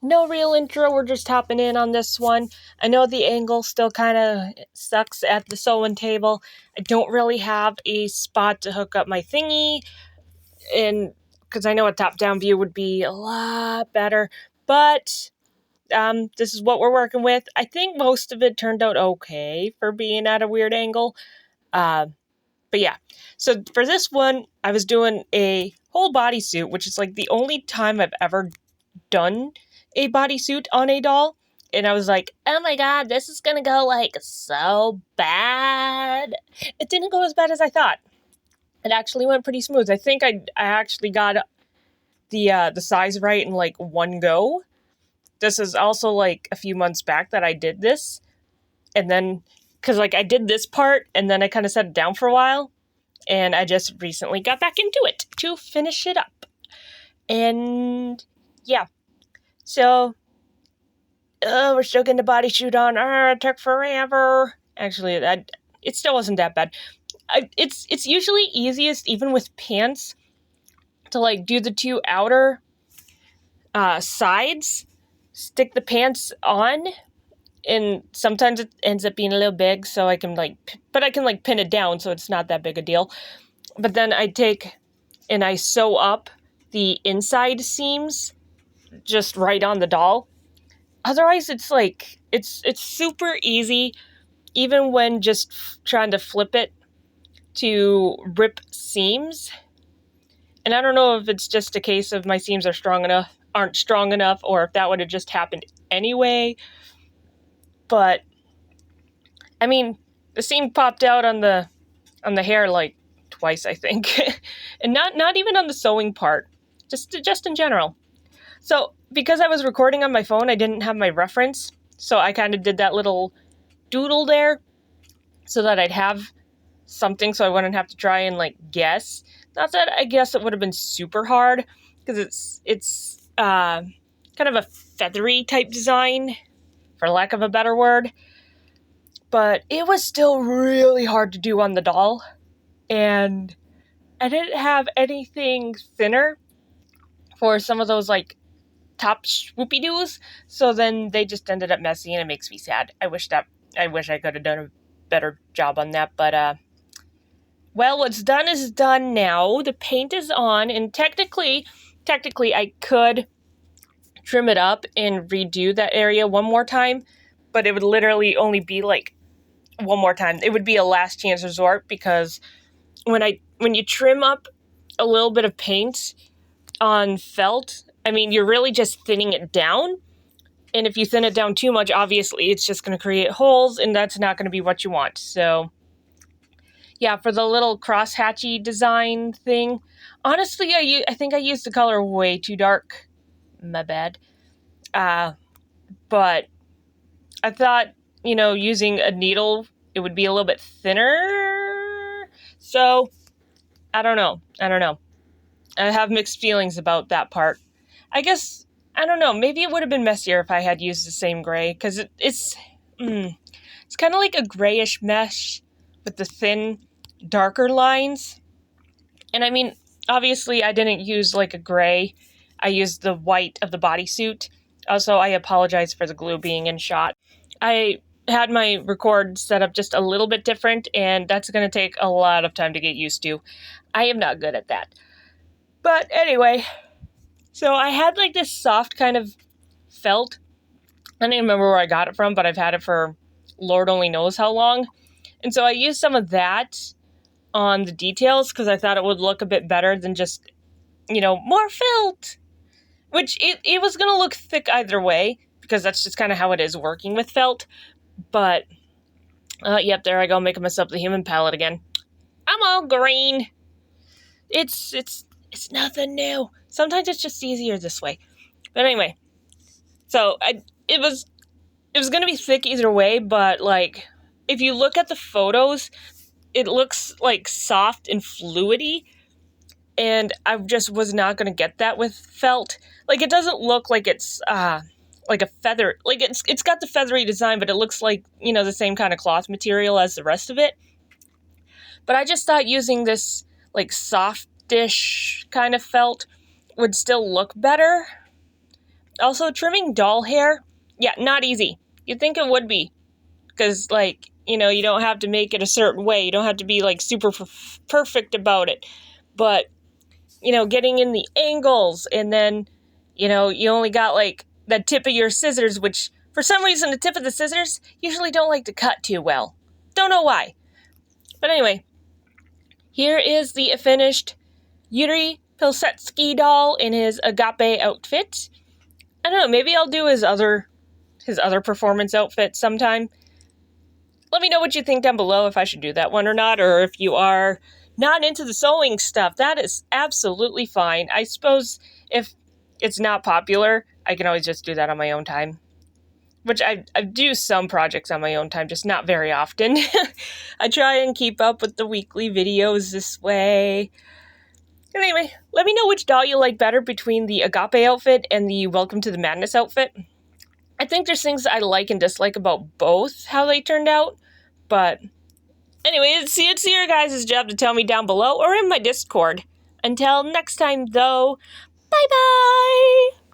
no real intro, we're just hopping in on this one. I know the angle still kind of sucks at the sewing table. I don't really have a spot to hook up my thingy, and because I know a top-down view would be a lot better, but this is what we're working with. I think most of it turned out okay for being at a weird angle. But yeah, so for this one, I was doing a whole bodysuit, which is like the only time I've ever done a bodysuit on a doll. And I was like, oh my god, this is gonna go like so bad. It didn't go as bad as I thought. It actually went pretty smooth. I think I actually got the size right in like one go. This is also like a few months back that I did this. And then, because like I did this part and then I kind of set it down for a while. And I just recently got back into it to finish it up. And yeah. So, we're still getting the bodysuit on. It took forever. Actually, it still wasn't that bad. It's usually easiest, even with pants, to like do the two outer sides, stick the pants on, and sometimes it ends up being a little big, so I can pin it down, so it's not that big a deal. But then I take and I sew up the inside seams just right on the doll. Otherwise, it's like, it's super easy, even when just trying to flip it to rip seams. And I don't know if it's just a case of my seams aren't strong enough, or if that would have just happened anyway. But I mean, the seam popped out on the hair like twice, I think. And not even on the sewing part, just in general. So, because I was recording on my phone, I didn't have my reference, so I kind of did that little doodle there so that I'd have something so I wouldn't have to try and, like, guess. Not that I guess it would have been super hard, because it's kind of a feathery type design, for lack of a better word. But it was still really hard to do on the doll, and I didn't have anything thinner for some of those, like, top swoopy-doos, so then they just ended up messy, and it makes me sad. I wish I could have done a better job on that, but, well, what's done is done now. The paint is on, and technically, I could trim it up and redo that area one more time, but it would literally only be, like, one more time. It would be a last chance resort, because when you trim up a little bit of paint on felt, I mean, you're really just thinning it down. And if you thin it down too much, obviously, it's just going to create holes, and that's not going to be what you want. So, yeah, for the little crosshatchy design thing, honestly, I think I used the color way too dark. My bad. But I thought, using a needle, it would be a little bit thinner. So, I don't know. I have mixed feelings about that part. I guess, I don't know, maybe it would have been messier if I had used the same gray, because it's kind of like a grayish mesh with the thin, darker lines. And I mean, obviously I didn't use like a gray. I used the white of the bodysuit. Also, I apologize for the glue being in shot. I had my record set up just a little bit different, and that's going to take a lot of time to get used to. I am not good at that. But anyway, so I had like this soft kind of felt. I don't even remember where I got it from, but I've had it for Lord only knows how long. And so I used some of that on the details because I thought it would look a bit better than just, more felt. Which it was going to look thick either way, because that's just kind of how it is working with felt. But, yep, there I go, making myself the human palette again. I'm all green. It's nothing new. Sometimes it's just easier this way. But anyway, so it was going to be thick either way, but, like, if you look at the photos, it looks, like, soft and fluidy, and I just was not going to get that with felt. Like, it doesn't look like it's, like a feather, like, it's got the feathery design, but it looks like, the same kind of cloth material as the rest of it. But I just thought using this, like, softish kind of felt would still look better. Also, trimming doll hair, yeah, not easy. You'd think it would be, because, like, you know, you don't have to make it a certain way. You don't have to be, like, super perfect about it. But, you know, getting in the angles, and then, you know, you only got, like, the tip of your scissors, which, for some reason, the tip of the scissors usually don't like to cut too well. Don't know why. But anyway, here is the finished Yuri Pilsudski doll in his Agape outfit. I don't know, maybe I'll do his other performance outfit sometime. Let me know what you think down below, if I should do that one or not, or if you are not into the sewing stuff. That is absolutely fine. I suppose if it's not popular, I can always just do that on my own time. Which I do some projects on my own time, just not very often. I try and keep up with the weekly videos this way. Anyway, let me know which doll you like better between the Agape outfit and the Welcome to the Madness outfit. I think there's things I like and dislike about both, how they turned out. But anyway, it's your guys' job to tell me down below or in my Discord. Until next time, though, bye-bye!